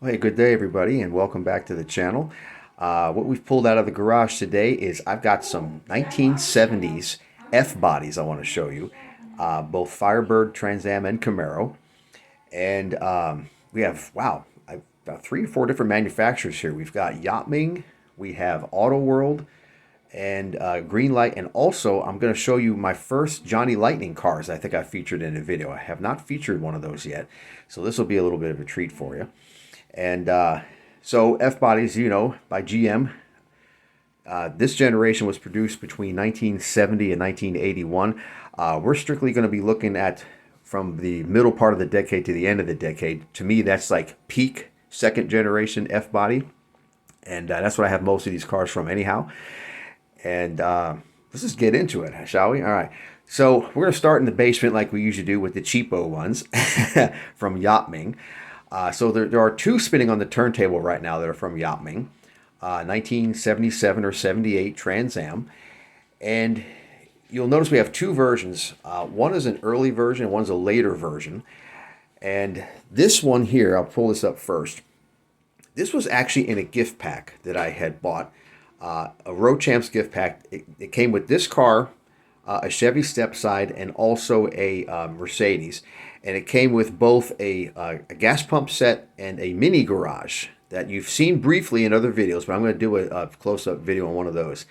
Well, hey, good day, everybody, and welcome back to the channel. What we've pulled out of the garage today is I've got some 1970s F bodies I want to show you, both Firebird, Trans Am, and Camaro. And we have, wow, I've got 3 or 4 different manufacturers here. We've got Yachming, we have Auto World, and Greenlight, and also I'm going to show you my first Johnny Lightning cars I think I featured in a video. I have not featured one of those yet, so this will be a little bit of a treat for you. And so F-Bodies, you know, by GM, this generation was produced between 1970 and 1981. We're strictly going to be looking at from the middle part of the decade to the end of the decade. To me, that's like peak second generation F-Body. And that's what I have most of these cars from anyhow. And let's just get into it, shall we? All right. So we're going to start in the basement like we usually do with the cheapo ones from Yachming. So there are 2 spinning on the turntable right now that are from Yachming, 1977 or 78 Trans Am. And you'll notice we have 2 versions. One is an early version, one's a later version. And this one here, I'll pull this up first. This was actually in a gift pack that I had bought, a Road Champs gift pack. It came with this car, a Chevy Stepside, and also a Mercedes. And it came with both a gas pump set and a mini garage that you've seen briefly in other videos, but I'm going to do a close-up video on one of those.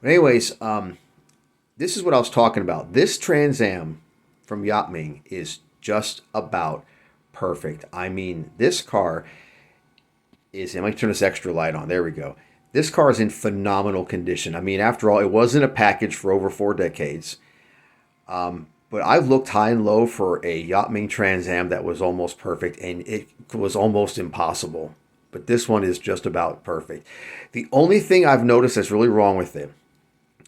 But anyways, this is what I was talking about. This Trans Am from Yachming is just about perfect. I mean, this car is, and let me turn this extra light on. There we go. This car is in phenomenal condition. I mean, after all, it wasn't a package for over 4 decades. But I've looked high and low for a Yachming Trans Am that was almost perfect, and it was almost impossible. But this one is just about perfect. The only thing I've noticed that's really wrong with it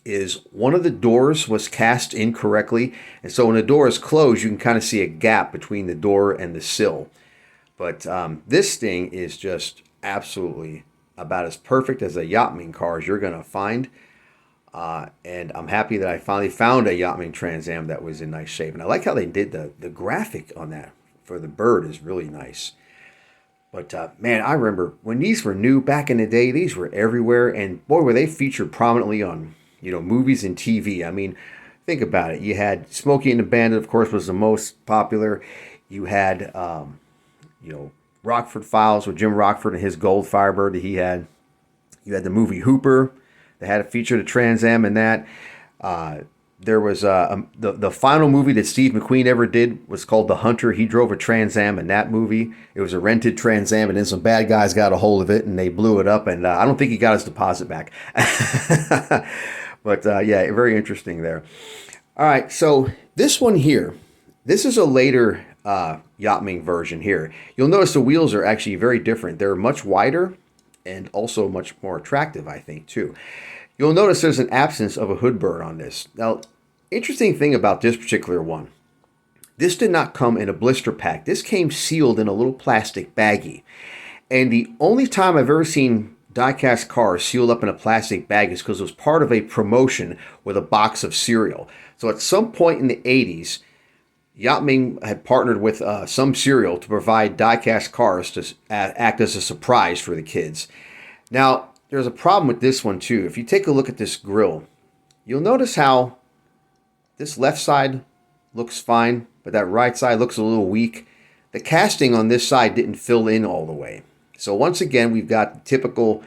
is one of the doors was cast incorrectly. And so when the door is closed, you can kind of see a gap between the door and the sill. But this thing is just absolutely about as perfect as a Yachming car as you're going to find. And I'm happy that I finally found a Yachming Trans Am that was in nice shape. And I like how they did the graphic on that for the bird is really nice. But man, I remember when these were new back in the day, these were everywhere. And boy, were they featured prominently on, you know, movies and TV. I mean, think about it. You had Smokey and the Bandit, of course, was the most popular. You had, you know, Rockford Files with Jim Rockford and his gold Firebird that he had. You had the movie Hooper. They had a feature of Trans Am in that. There was the final movie that Steve McQueen ever did was called The Hunter. He drove a Trans Am in that movie. It was a rented Trans Am, and then some bad guys got a hold of it, and they blew it up, and I don't think he got his deposit back. But yeah, very interesting there. All right, so this one here, this is a later Yachming version here. You'll notice the wheels are actually very different. They're much wider and also much more attractive, I think, too. You'll notice there's an absence of a hood bird on this. Now, interesting thing about this particular one, this did not come in a blister pack. This came sealed in a little plastic baggie. And the only time I've ever seen die-cast cars sealed up in a plastic bag is because it was part of a promotion with a box of cereal. So at some point in the 80s, Yachming had partnered with some cereal to provide die-cast cars to act as a surprise for the kids. Now, there's a problem with this one too. If you take a look at this grill, you'll notice how this left side looks fine, but that right side looks a little weak. The casting on this side didn't fill in all the way. So once again, we've got typical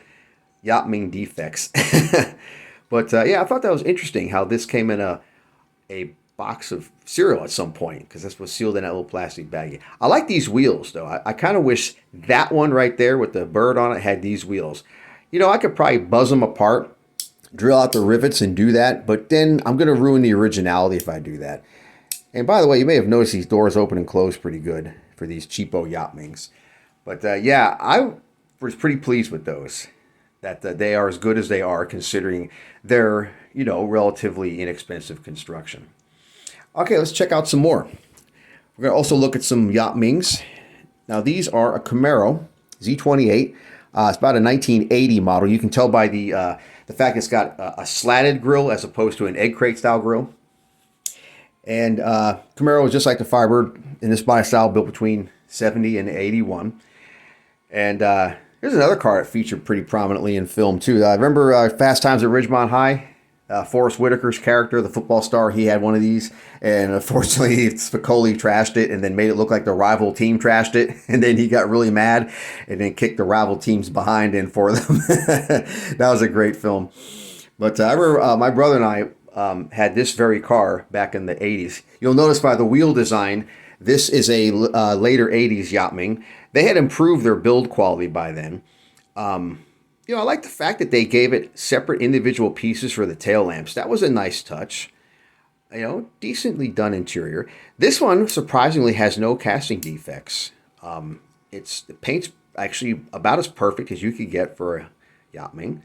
Yachming defects. But yeah, I thought that was interesting how this came in a box of cereal at some point, because this was sealed in that little plastic baggie. I like these wheels though. I kind of wish that one right there with the bird on it had these wheels. You know, I could probably buzz them apart, drill out the rivets and do that, but then I'm going to ruin the originality if I do that. And by the way, you may have noticed these doors open and close pretty good for these cheapo Yachmings. But yeah, I was pretty pleased with those, that they are as good as they are considering their, you know, relatively inexpensive construction. Okay, let's check out some more. We're going to also look at some Yachmings. Now, these are a Camaro Z28. It's about a 1980 model. You can tell by the fact it's got a slatted grill as opposed to an egg crate style grill. And Camaro is just like the Firebird in this body style, built between 70 and 81. And here's another car that featured pretty prominently in film, too. I remember Fast Times at Ridgemont High. Forrest Whitaker's character, the football star, he had one of these. And unfortunately, Spicoli trashed it and then made it look like the rival team trashed it. And then he got really mad and then kicked the rival teams behind in for them. That was a great film. But I remember my brother and I had this very car back in the 80s. You'll notice by the wheel design, this is a later 80s Yachming. They had improved their build quality by then. You know, I like the fact that they gave it separate individual pieces for the tail lamps. That was a nice touch. You know, decently done interior. This one, surprisingly, has no casting defects. The paint's actually about as perfect as you could get for a Yachming.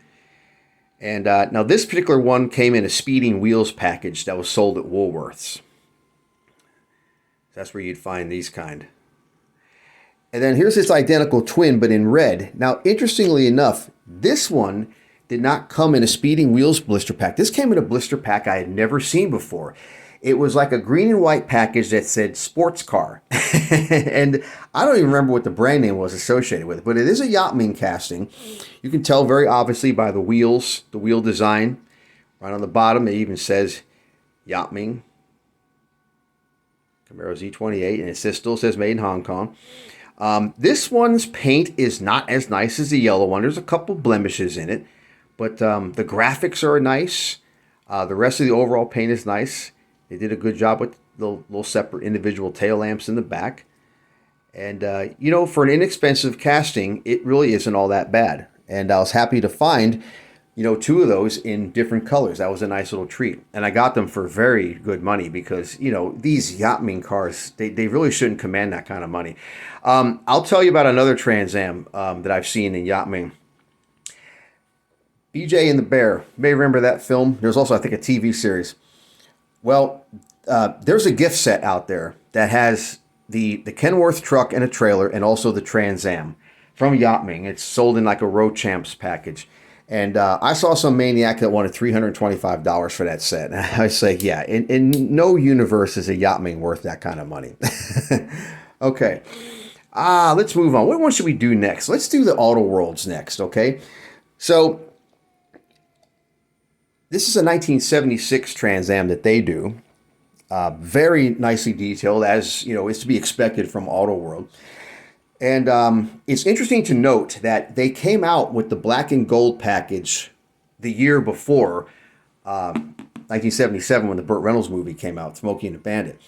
And now this particular one came in a speeding wheels package that was sold at Woolworths. That's where you'd find these kind. And then here's its identical twin, but in red. Now, interestingly enough, this one did not come in a speeding wheels blister pack. This came in a blister pack I had never seen before. It was like a green and white package that said sports car. And I don't even remember what the brand name was associated with it, but it is a Yachming casting. You can tell very obviously by the wheels, the wheel design. Right on the bottom, it even says Yachming Camaro Z28, and it still says made in Hong Kong. This one's paint is not as nice as the yellow one. There's a couple blemishes in it, but the graphics are nice. The rest of the overall paint is nice. They did a good job with the little separate individual tail lamps in the back. And, you know, for an inexpensive casting, it really isn't all that bad. And I was happy to find, you know, two of those in different colors. That was a nice little treat. And I got them for very good money because, you know, these Yachming cars, they really shouldn't command that kind of money. I'll tell you about another Trans Am that I've seen in Yachming. BJ and the Bear. You may remember that film. There's also, I think, a TV series. Well, there's a gift set out there that has the Kenworth truck and a trailer and also the Trans Am from Yachming. It's sold in like a Road Champs package. And I saw some maniac that wanted $325 for that set. And I say, yeah, in no universe is a Yachming worth that kind of money. Okay. Let's move on. What one should we do next? Let's do the Auto Worlds next, okay? So this is a 1976 Trans Am that they do. Very nicely detailed, as you know, is to be expected from Auto World. And it's interesting to note that they came out with the black and gold package the year before 1977 when the Burt Reynolds movie came out, Smokey and the Bandit.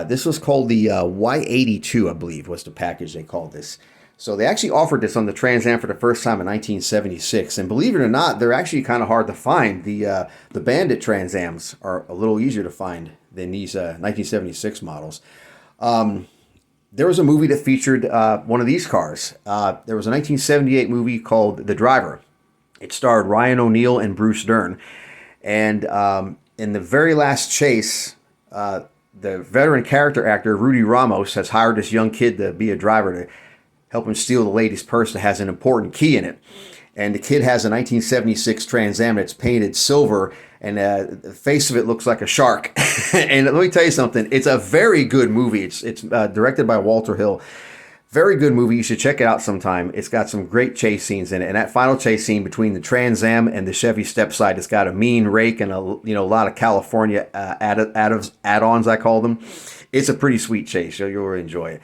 This was called the Y82, I believe, was the package they called this. So they actually offered this on the Trans Am for the first time in 1976. And believe it or not, they're actually kind of hard to find. The Bandit Trans Ams are a little easier to find than these 1976 models. There was a movie that featured one of these cars. There was a 1978 movie called The Driver. It starred Ryan O'Neal and Bruce Dern. And in the very last chase, the veteran character actor Rudy Ramos has hired this young kid to be a driver to help him steal the lady's purse that has an important key in it. And the kid has a 1976 Trans Am that's painted silver, and the face of it looks like a shark. And let me tell you something, it's a very good movie. It's directed by Walter Hill. Very good movie. You should check it out sometime. It's got some great chase scenes in it. And that final chase scene between the Trans Am and the Chevy stepside, it's got a mean rake and a lot of California add-ons, I call them. It's a pretty sweet chase. So you'll enjoy it.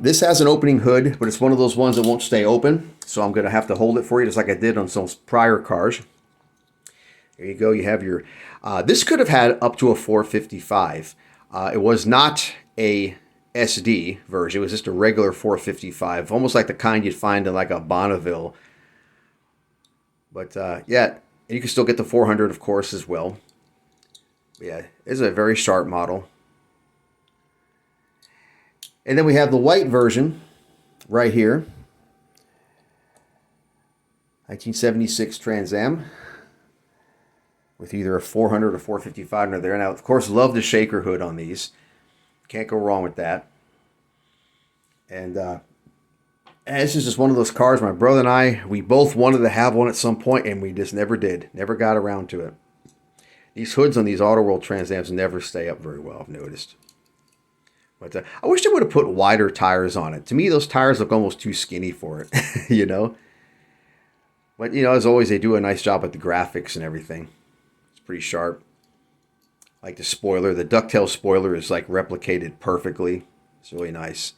This has an opening hood, but it's one of those ones that won't stay open. So I'm going to have to hold it for you just like I did on some prior cars. There you go. You have your... this could have had up to a 455. It was not a SD version. It was just a regular 455, almost like the kind you'd find in like a Bonneville. But yeah, you can still get the 400, of course, as well. But yeah, it's a very sharp model. And then we have the white version right here. 1976 Trans Am with either a 400 or 455 under there. Now, of course, love the shaker hood on these. Can't go wrong with that. And this is just one of those cars, my brother and I, we both wanted to have one at some point, and we just never did. Never got around to it. These hoods on these Auto World Trans Ams never stay up very well, I've noticed. But I wish they would have put wider tires on it. To me, those tires look almost too skinny for it, you know? But, you know, as always, they do a nice job with the graphics and everything. It's pretty sharp. Like the spoiler. The ducktail spoiler is like replicated perfectly. It's really nice.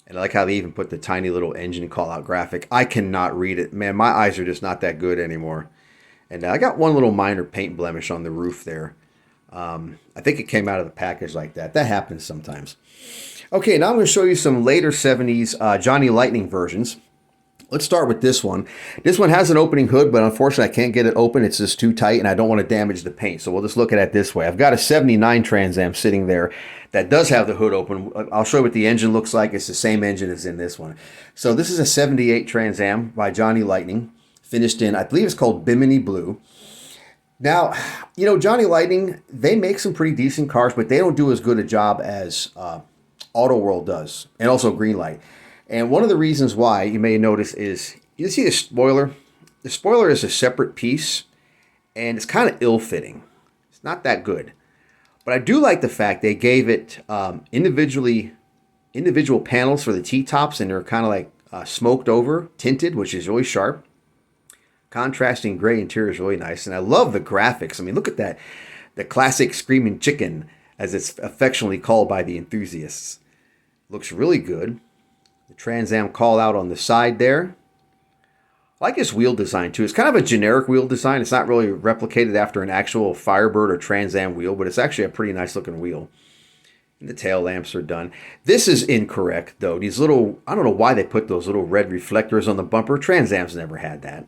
And I like how they even put the tiny little engine call-out graphic. I cannot read it. Man, my eyes are just not that good anymore. And I got one little minor paint blemish on the roof there. I think it came out of the package like that. That happens sometimes. Okay, now I'm going to show you some later 70s Johnny Lightning versions. Let's start with this one. This one has an opening hood, but unfortunately I can't get it open. It's just too tight, and I don't want to damage the paint. So we'll just look at it this way. I've got a 79 Trans Am sitting there that does have the hood open. I'll show you what the engine looks like. It's the same engine as in this one. So this is a 78 Trans Am by Johnny Lightning, finished in, I believe it's called Bimini Blue. Now, you know, Johnny Lightning, they make some pretty decent cars, but they don't do as good a job as Auto World does, and also Greenlight. And one of the reasons why you may notice is, you see the spoiler? The spoiler is a separate piece, and it's kind of ill-fitting. It's not that good. But I do like the fact they gave it individual panels for the T-tops, and they're kind of like smoked over, tinted, which is really sharp. Contrasting gray interior is really nice, and I love the graphics. I mean, look at that. The classic Screaming Chicken, as it's affectionately called by the enthusiasts. Looks really good. The Trans Am call out on the side there. I like his wheel design too. It's kind of a generic wheel design. It's not really replicated after an actual Firebird or Trans Am wheel, but it's actually a pretty nice looking wheel. And the tail lamps are done. This is incorrect though. These little, I don't know why they put those little red reflectors on the bumper. Trans Am's never had that.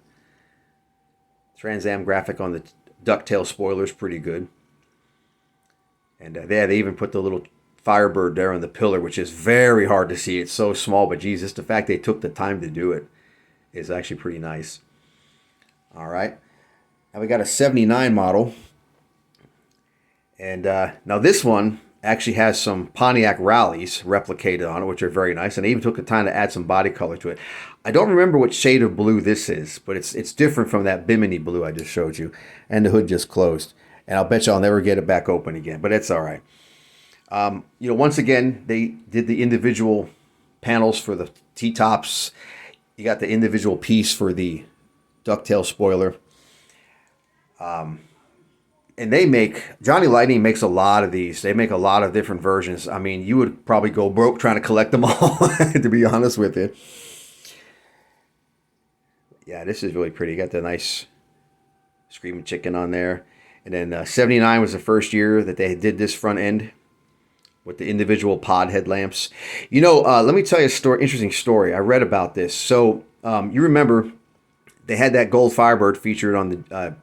Trans Am graphic on the ducktail spoiler is pretty good. And they even put the little Firebird there on the pillar, which is very hard to see. It's so small, but geez, just the fact they took the time to do it is actually pretty nice. All right. Now we got a 79 model. And now this one actually has some Pontiac rallies replicated on it, which are very nice. And they even took the time to add some body color to it. I don't remember what shade of blue this is, but it's different from that Bimini blue I just showed you. And the hood just closed. And I'll bet you I'll never get it back open again, but it's all right. You know, once again, they did the individual panels for the T-tops. You got the individual piece for the ducktail spoiler. And Johnny Lightning makes a lot of these. They make a lot of different versions. I mean, you would probably go broke trying to collect them all, to be honest with you. Yeah, this is really pretty. You got the nice Screaming Chicken on there. And then 79 was the first year that they did this front end with the individual pod headlamps. You know, let me tell you a interesting story. I read about this. So you remember they had that gold Firebird featured on the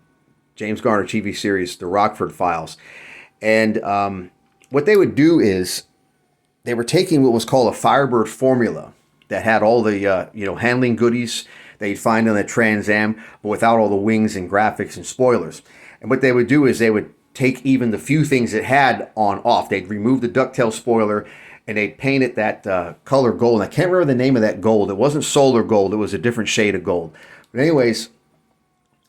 James Garner TV series, The Rockford Files. And what they would do is they were taking what was called a Firebird formula that had all the handling goodies that you'd find on the Trans Am, but without all the wings and graphics and spoilers. And what they would do is they would take even the few things it had on off. They'd remove the ducktail spoiler and they'd paint it that color gold. And I can't remember the name of that gold. It wasn't solar gold. It was a different shade of gold. But anyways,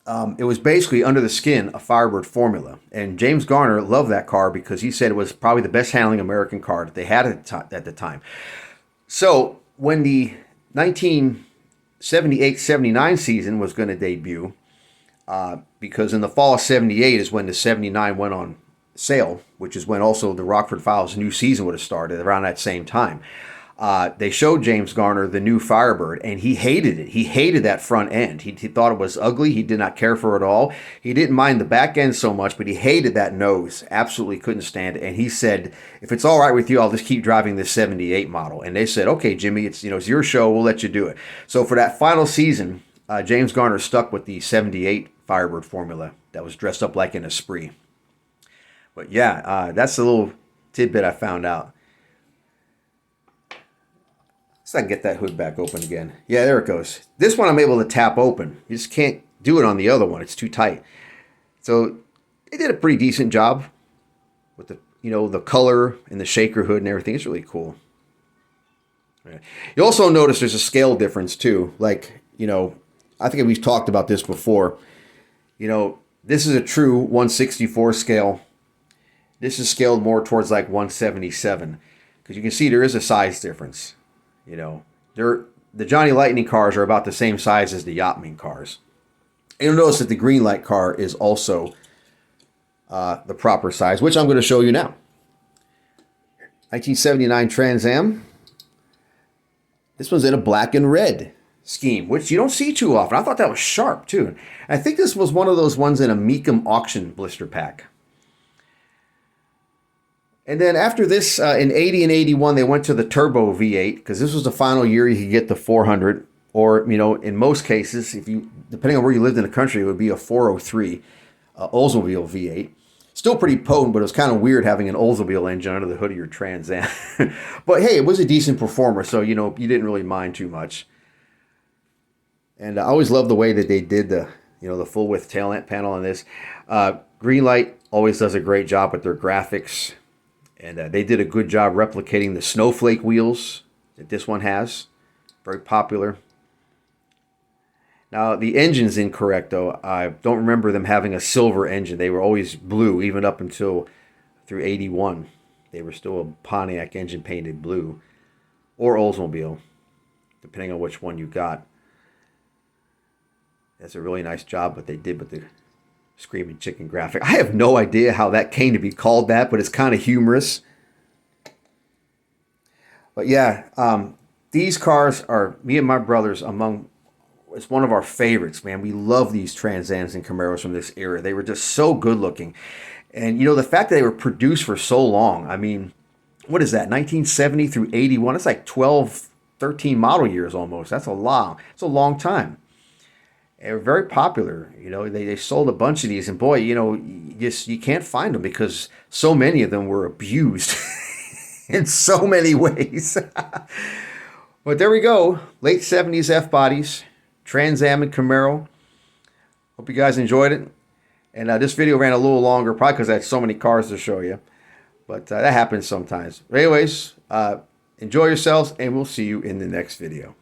it was basically under the skin a Firebird formula. And James Garner loved that car because he said it was probably the best handling American car that they had at the time. So when the 1978-79 season was going to debut, because in the fall of 78 is when the 79 went on sale, which is when also the Rockford Files new season would have started around that same time. They showed James Garner the new Firebird, and he hated it. He hated that front end. He thought it was ugly. He did not care for it at all. He didn't mind the back end so much, but he hated that nose. Absolutely couldn't stand it. And he said, if it's all right with you, I'll just keep driving this 78 model. And they said, okay, Jimmy, it's your show. We'll let you do it. So for that final season, James Garner stuck with the 78 Firebird formula that was dressed up like an Esprit. But yeah, that's a little tidbit I found out. So I can get that hood back open again. Yeah, there it goes. This one I'm able to tap open. You just can't do it on the other one. It's too tight. So they did a pretty decent job with the color and the shaker hood and everything. It's really cool. Yeah. You also notice there's a scale difference too. Like, I think we've talked about this before. This is a true 164 scale. This is scaled more towards like 177. because you can see there is a size difference. You know, the Johnny Lightning cars are about the same size as the Yachming cars. And you'll notice that the Greenlight car is also the proper size, which I'm going to show you now. 1979 Trans Am. This one's in a black and red scheme, which you don't see too often. I thought that was sharp too. I think this was one of those ones in a Meekum auction blister pack. And then after this, in 80 and 81, they went to the turbo V8, because this was the final year you could get the 400, or, you know, in most cases, if you, depending on where you lived in the country, it would be a 403 Oldsmobile V8. Still pretty potent, but it was kind of weird having an Oldsmobile engine under the hood of your Trans Am. But hey, it was a decent performer, so, you know, you didn't really mind too much. And I always loved the way that they did the, you know, the full width tail lamp panel on this. Greenlight always does a great job with their graphics. And they did a good job replicating the snowflake wheels that this one has. Very popular. Now, the engine's incorrect, though. I don't remember them having a silver engine. They were always blue, even up until through 81. They were still a Pontiac engine painted blue. Or Oldsmobile, depending on which one you got. That's a really nice job what they did with the Screaming Chicken graphic. I have no idea how that came to be called that, but it's kind of humorous. But yeah, these cars are, me and my brothers, it's one of our favorites, man. We love these Trans Ams and Camaros from this era. They were just so good looking. And, you know, the fact that they were produced for so long, I mean, what is that, 1970 through 81? It's like 12, 13 model years almost. It's a long time. They were very popular. You know, they sold a bunch of these, and boy, you know, you can't find them because so many of them were abused in so many ways. But there we go. Late 70s F bodies, Trans Am and Camaro. Hope you guys enjoyed it. And this video ran a little longer, probably because I had so many cars to show you. But that happens sometimes. But anyways, enjoy yourselves, and we'll see you in the next video.